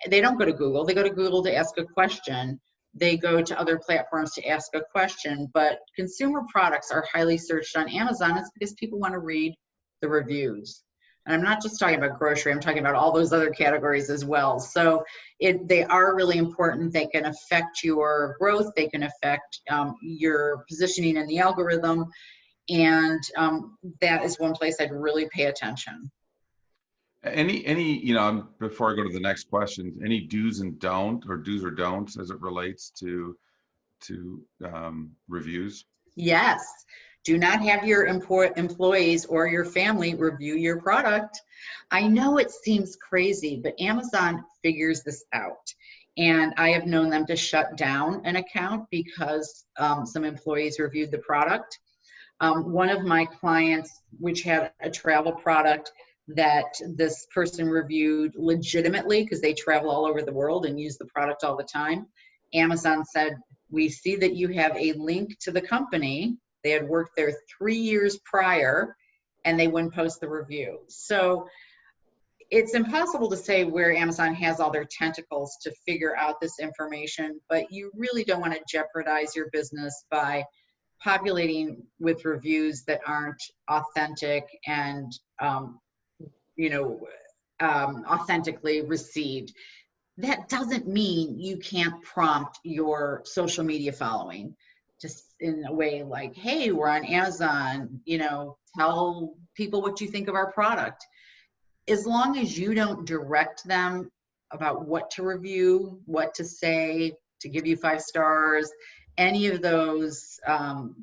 They don't go to Google. They go to Google to ask a question. They go to other platforms to ask a question. But consumer products are highly searched on Amazon. It's because people want to read the reviews. And I'm not just talking about grocery. I'm talking about all those other categories as well. So they are really important. They can affect your growth. They can affect your positioning in the algorithm. And that is one place I'd really pay attention. Any before I go to the next question, any do's or don'ts as it relates to reviews? Yes. Do not have your employees or your family review your product. I know it seems crazy, but Amazon figures this out. And I have known them to shut down an account because some employees reviewed the product. One of my clients, which had a travel product that this person reviewed legitimately because they travel all over the world and use the product all the time, Amazon said, "We see that you have a link to the company." They had worked there 3 years prior, and they wouldn't post the review. So it's impossible to say where Amazon has all their tentacles to figure out this information, but you really don't want to jeopardize your business by populating with reviews that aren't authentic and, you know, authentically received, that doesn't mean you can't prompt your social media following just in a way like, hey, we're on Amazon, you know, tell people what you think of our product. As long as you don't direct them about what to review, what to say, to give you 5 stars, any of those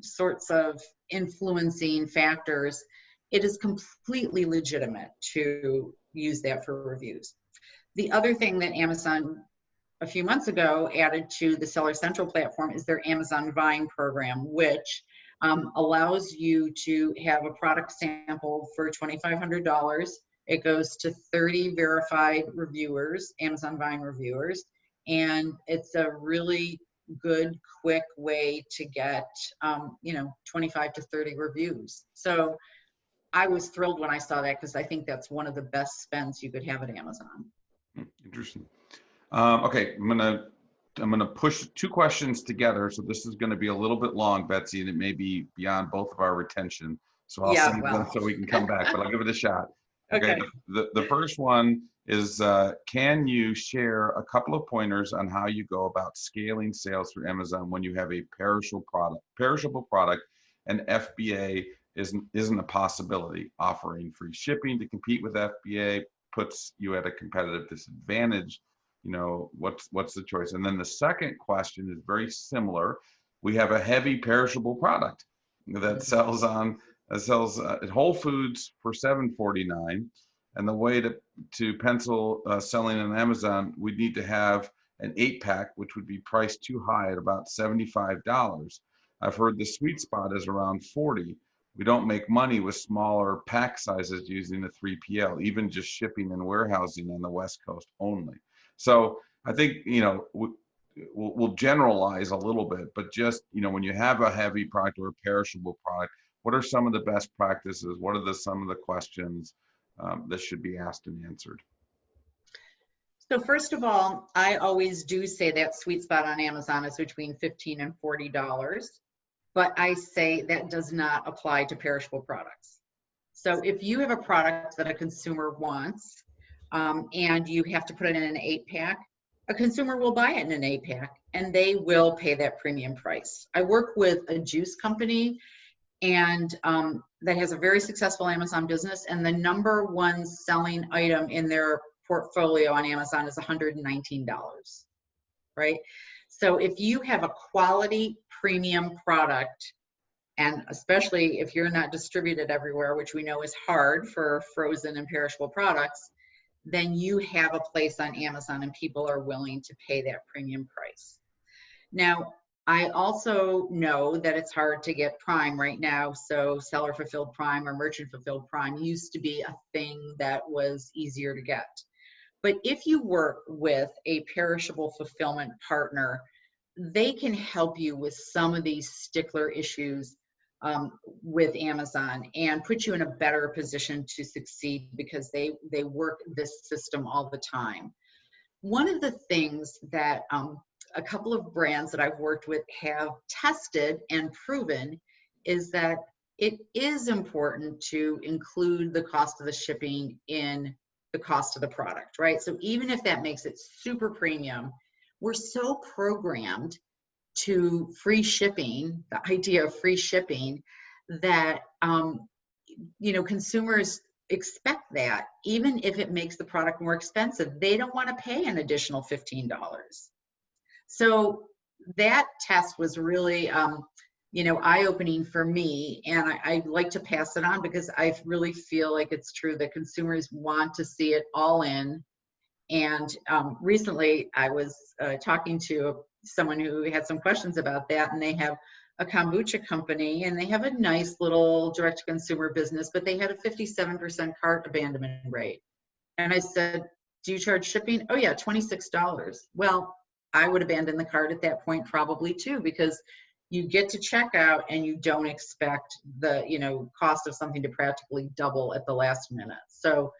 sorts of influencing factors, it is completely legitimate to use that for reviews. The other thing that Amazon a few months ago added to the Seller Central platform is their Amazon Vine program, which allows you to have a product sample for $2,500. It goes to 30 verified reviewers, Amazon Vine reviewers, and it's a really good, quick way to get, you know, 25 to 30 reviews. So I was thrilled when I saw that because I think that's one of the best spends you could have at Amazon. Interesting. Okay, I'm gonna push 2 questions together. So this is gonna be a little bit long, Betsy, and it may be beyond both of our retention. So I'll save them so we can come back, but I'll give it a shot. Okay. The first one is, can you share a couple of pointers on how you go about scaling sales through Amazon when you have a perishable product, and FBA isn't a possibility? Offering free shipping to compete with FBA puts you at a competitive disadvantage. You know, what's the choice? And then the second question is very similar. We have a heavy perishable product that sells at Whole Foods for $7.49, and the way to pencil selling on Amazon, we'd need to have an 8-pack, which would be priced too high at about $75. I've heard the sweet spot is around 40. We don't make money with smaller pack sizes using a 3PL, even just shipping and warehousing on the West Coast only. So I think, you know, we'll generalize a little bit, but just, you know, when you have a heavy product or a perishable product, what are some of the best practices? What are some of the questions that should be asked and answered? So first of all, I always do say that sweet spot on Amazon is between $15 and $40. But I say that does not apply to perishable products. So if you have a product that a consumer wants and you have to put it in an 8-pack, a consumer will buy it in an 8-pack and they will pay that premium price. I work with a juice company and that has a very successful Amazon business, and the #1 selling item in their portfolio on Amazon is $119, right? So if you have a quality premium product, and especially if you're not distributed everywhere, which we know is hard for frozen and perishable products, then you have a place on Amazon and people are willing to pay that premium price. Now, I also know that it's hard to get Prime right now. So seller fulfilled Prime or merchant fulfilled Prime used to be a thing that was easier to get. But if you work with a perishable fulfillment partner, they can help you with some of these stickler issues with Amazon and put you in a better position to succeed because they work this system all the time. One of the things that a couple of brands that I've worked with have tested and proven is that it is important to include the cost of the shipping in the cost of the product, right? So even if that makes it super premium, we're so programmed to free shipping, the idea of free shipping, that you know, consumers expect that even if it makes the product more expensive, they don't want to pay an additional $15. So that test was really you know, eye-opening for me, and I like to pass it on because I really feel like it's true that consumers want to see it all in. And recently I was talking to someone who had some questions about that, and they have a kombucha company and they have a nice little direct-to-consumer business, but they had a 57% cart abandonment rate. And I said, do you charge shipping? Oh yeah, $26. Well, I would abandon the cart at that point probably too, because you get to checkout and you don't expect the, you know, cost of something to practically double at the last minute. So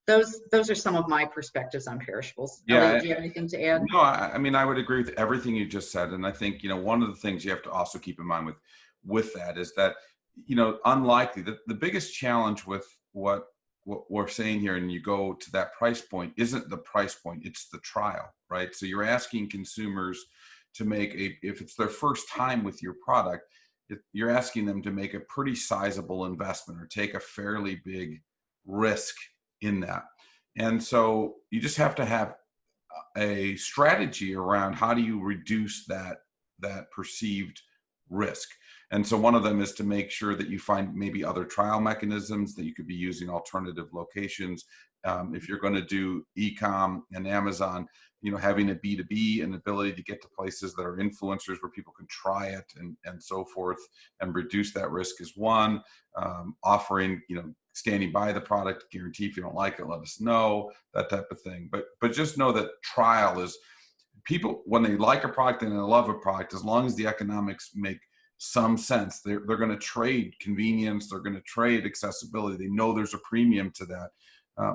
those are some of my perspectives on perishables. Yeah. Elliot, do you have anything to add? No, I mean, I would agree with everything you just said. And I think, you know, one of the things you have to also keep in mind with that is that, unlikely the biggest challenge with what we're saying here, and you go to that price point, isn't the price point, it's the trial, right? So you're asking consumers to make if it's their first time with your product, you're asking them to make a pretty sizable investment or take a fairly big risk in that. And so you just have to have a strategy around how do you reduce that perceived risk. And so one of them is to make sure that you find maybe other trial mechanisms that you could be using, alternative locations. If you're going to do e-com and Amazon, having a B2B and ability to get to places that are influencers where people can try it and so forth and reduce that risk is one. Offering, standing by the product, guarantee if you don't like it, let us know, that type of thing. But just know that trial is, people, when they like a product and they love a product, as long as the economics make some sense, they're going to trade convenience, they're going to trade accessibility. They know there's a premium to that,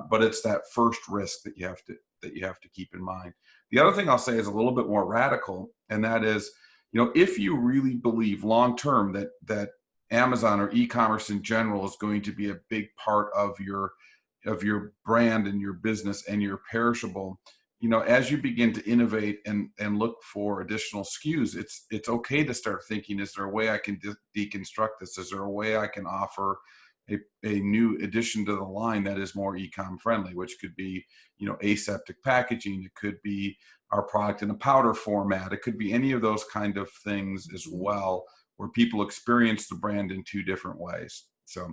but it's that first risk that you have to keep in mind. The other thing I'll say is a little bit more radical, and that is, if you really believe long term that Amazon or e-commerce in general is going to be a big part of your brand and your business and your perishable, as you begin to innovate and look for additional SKUs, it's okay to start thinking, is there a way I can deconstruct this? Is there a way I can offer a new addition to the line that is more e-com friendly, which could be, aseptic packaging. It could be our product in a powder format. It could be any of those kind of things as well, where people experience the brand in two different ways. So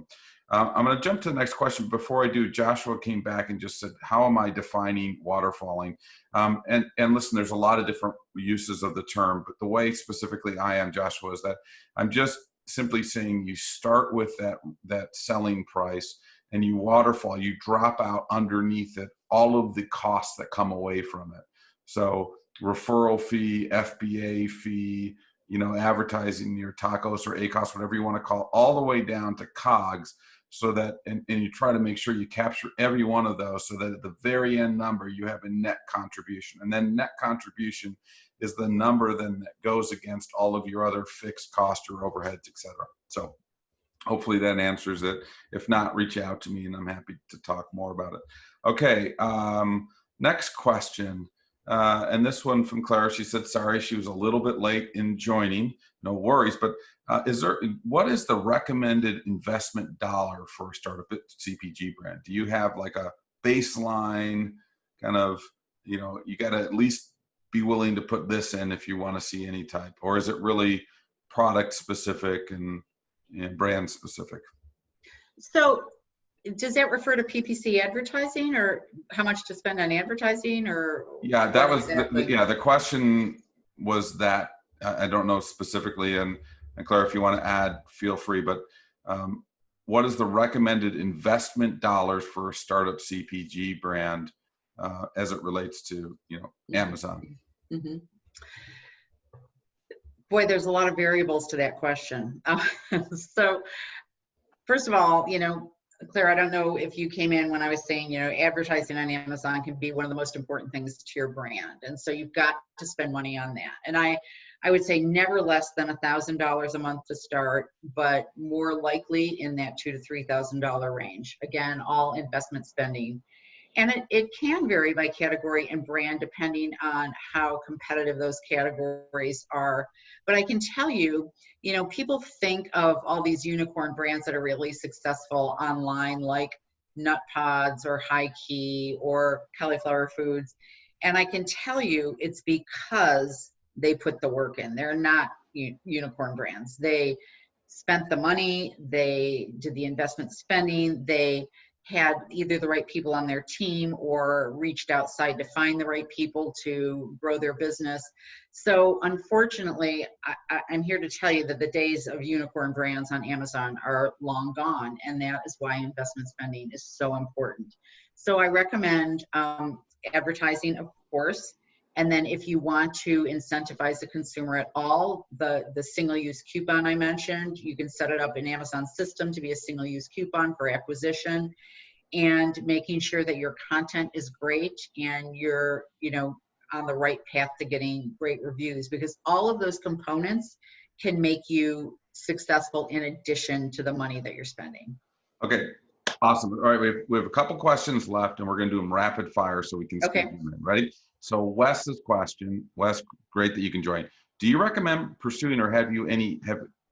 I'm going to jump to the next question. Before I do, Joshua came back and just said, how am I defining waterfalling? And listen, there's a lot of different uses of the term, but the way specifically I am, Joshua, is that I'm just simply saying you start with that selling price and you waterfall, you drop out underneath it all of the costs that come away from it. So referral fee, FBA fee, advertising, your tacos or ACOS, whatever you want to call it, all the way down to COGS, so that, and you try to make sure you capture every one of those so that at the very end number, you have a net contribution. And then net contribution is the number then that goes against all of your other fixed costs or overheads, et cetera. So hopefully that answers it. If not, reach out to me and I'm happy to talk more about it. Okay, next question. And this one from Clara, she said, sorry, she was a little bit late in joining. No worries, but what is the recommended investment dollar for a startup CPG brand? Do you have like a baseline kind of, you got to at least be willing to put this in if you want to see any type, or is it really product specific and brand specific? So does that refer to PPC advertising, or how much to spend on advertising, or? Yeah, that was exactly? The question was that. I don't know specifically, and Claire, if you want to add, feel free, but what is the recommended investment dollars for a startup CPG brand as it relates to, Amazon? Mm-hmm. Boy, there's a lot of variables to that question. So first of all, Claire, I don't know if you came in when I was saying, advertising on Amazon can be one of the most important things to your brand. And so you've got to spend money on that. And I would say never less than $1,000 a month to start, but more likely in that $2,000 to $3,000 range. Again, all investment spending. And it can vary by category and brand depending on how competitive those categories are. But I can tell you, people think of all these unicorn brands that are really successful online, like Nut Pods or High Key or Cauliflower Foods. And I can tell you it's because they put the work in. They're not unicorn brands. They spent the money, they did the investment spending, they had either the right people on their team or reached outside to find the right people to grow their business. So unfortunately, I'm here to tell you that the days of unicorn brands on Amazon are long gone, and that is why investment spending is so important. So I recommend advertising, of course. And then if you want to incentivize the consumer at all, the single-use coupon I mentioned, you can set it up in Amazon's system to be a single-use coupon for acquisition, and making sure that your content is great and you're, on the right path to getting great reviews, because all of those components can make you successful in addition to the money that you're spending. Okay, awesome. All right, we have a couple questions left, and we're going to do them rapid fire so we can Okay. schedule them in. Ready? So Wes's question, Wes, great that you can join. Do you recommend pursuing, or have you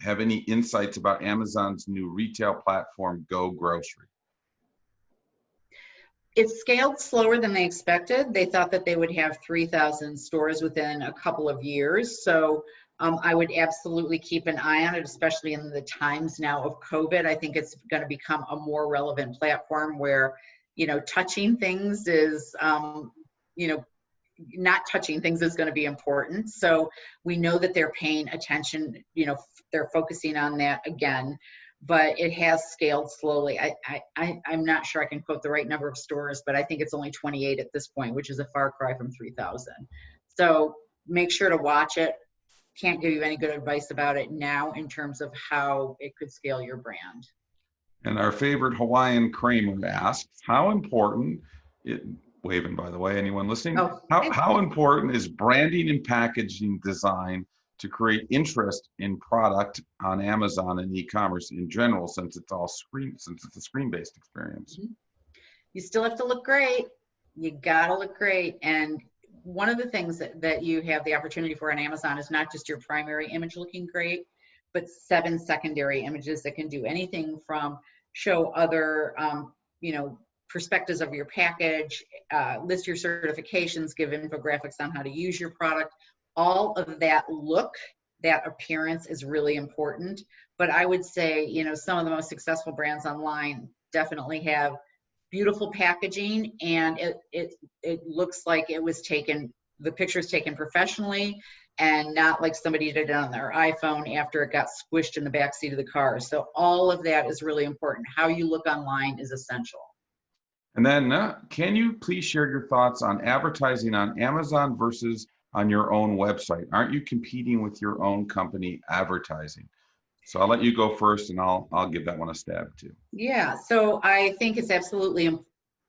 have any insights about Amazon's new retail platform, Go Grocery? It scaled slower than they expected. They thought that they would have 3,000 stores within a couple of years. So I would absolutely keep an eye on it, especially in the times now of COVID. I think it's going to become a more relevant platform where, touching things is, not touching things is going to be important. So we know that they're paying attention, they're focusing on that again, but it has scaled slowly. I'm not sure I can quote the right number of stores, but I think it's only 28 at this point, which is a far cry from 3,000. So make sure to watch it. Can't give you any good advice about it now in terms of how it could scale your brand. And our favorite Hawaiian Kramer asks, how important, waving by the way, anyone listening, how important is branding and packaging design to create interest in product on Amazon and e-commerce in general, since it's a screen-based experience? You still have to look great. You gotta look great. And one of the things that you have the opportunity for on Amazon is not just your primary image looking great, but 7 secondary images that can do anything from show other, perspectives of your package, list your certifications, give infographics on how to use your product. All of that that appearance is really important. But I would say, some of the most successful brands online definitely have beautiful packaging, and it looks like it was taken, the picture's taken professionally and not like somebody did it on their iPhone after it got squished in the back seat of the car. So all of that is really important. How you look online is essential. And then can you please share your thoughts on advertising on Amazon versus on your own website? Aren't you competing with your own company advertising? So I'll let you go first, and I'll give that one a stab too. Yeah, so I think it's absolutely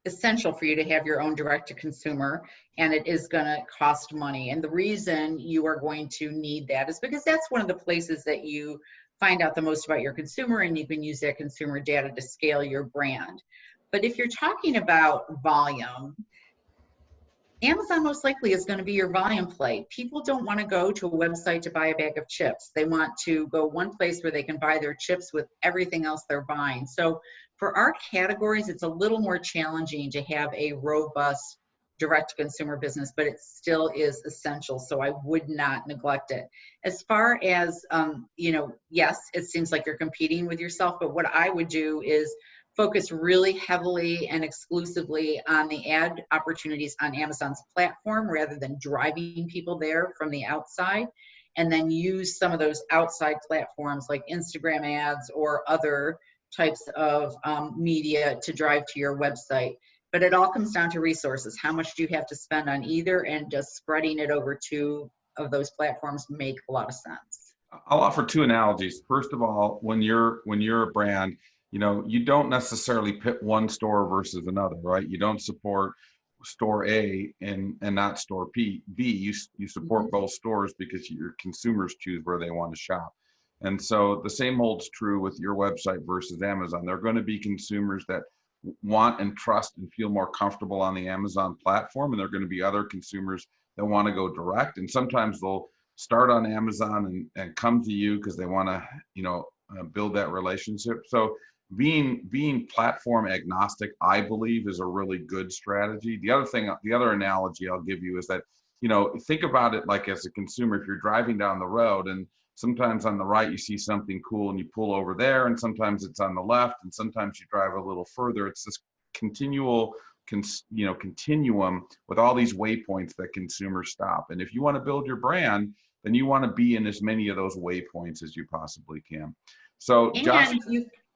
essential for you to have your own direct to consumer, and it is going to cost money. And the reason you are going to need that is because that's one of the places that you find out the most about your consumer, and you can use that consumer data to scale your brand. But if you're talking about volume, Amazon most likely is going to be your volume play. People don't want to go to a website to buy a bag of chips. They want to go one place where they can buy their chips with everything else they're buying. So for our categories, it's a little more challenging to have a robust direct-to-consumer business, but it still is essential. So I would not neglect it. As far as, yes, it seems like you're competing with yourself, but what I would do is focus really heavily and exclusively on the ad opportunities on Amazon's platform rather than driving people there from the outside, and then use some of those outside platforms like Instagram ads or other types of media to drive to your website. But it all comes down to resources. How much do you have to spend on either, and just spreading it over 2 of those platforms make a lot of sense. I'll offer 2 analogies. First of all, when you're a brand, you don't necessarily pit one store versus another, right? You don't support store A and not store B. You support both stores because your consumers choose where they want to shop. And so the same holds true with your website versus Amazon. There are going to be consumers that want and trust and feel more comfortable on the Amazon platform, and there are going to be other consumers that want to go direct. And sometimes they'll start on Amazon and come to you because they want to, build that relationship. So being platform agnostic, I believe, is a really good strategy. The other analogy I'll give you is that, think about it like as a consumer, if you're driving down the road and sometimes on the right you see something cool and you pull over there, and sometimes it's on the left, and sometimes you drive a little further. It's this continuum with all these waypoints that consumers stop. And if you want to build your brand, then you want to be in as many of those waypoints as you possibly can. So Josh,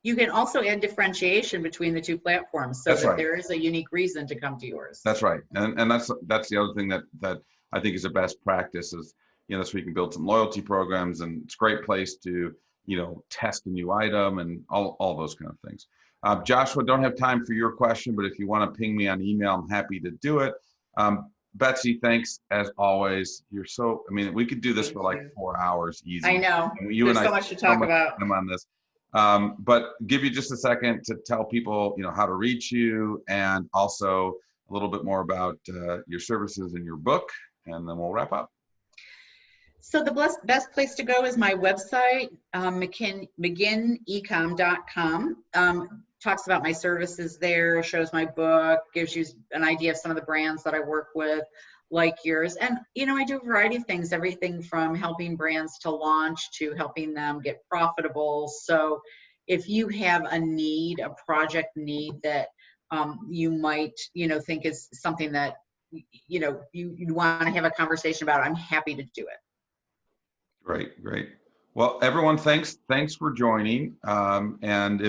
you can also add differentiation between the 2 platforms so that right. There is a unique reason to come to yours. That's right. And that's the other thing that I think is a best practice is, so we can build some loyalty programs, and it's a great place to, test a new item and all those kind of things. Joshua, don't have time for your question, but if you want to ping me on email, I'm happy to do it. Betsy, thanks as always. You're so, I mean, we could do this Thank for like you. 4 hours I easy. know. You and There's I so spent much to so talk much about. time on this. But give you just a second to tell people, how to reach you, and also a little bit more about your services and your book, and then we'll wrap up. So the best place to go is my website, McGinnEcom.com. Talks about my services there, shows my book, gives you an idea of some of the brands that I work with, like yours. And, I do a variety of things, everything from helping brands to launch to helping them get profitable. So if you have a need, a project need that you might, think is something that, you want to have a conversation about, I'm happy to do it. Great, great. Well, everyone, thanks for joining. And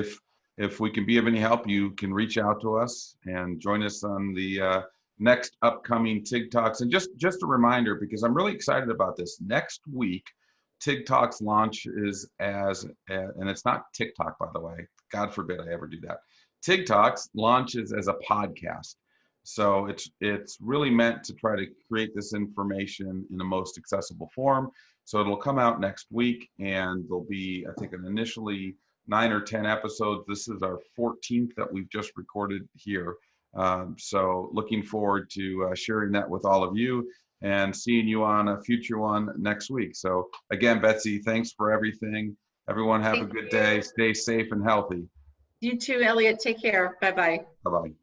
if we can be of any help, you can reach out to us and join us on the next upcoming TIG Talks. And just a reminder, because I'm really excited about this. Next week, TIG Talks launch is and it's not TikTok, by the way. God forbid I ever do that. TIG Talks launches as a podcast. So it's really meant to try to create this information in the most accessible form. So it'll come out next week, and there'll be, I think, an initially 9 or 10 episodes. This is our 14th that we've just recorded here. So looking forward to sharing that with all of you and seeing you on a future one next week. So again, Betsy, thanks for everything. Everyone have a good day. Stay safe and healthy. You too, Elliot. Take care. Bye-bye. Bye-bye.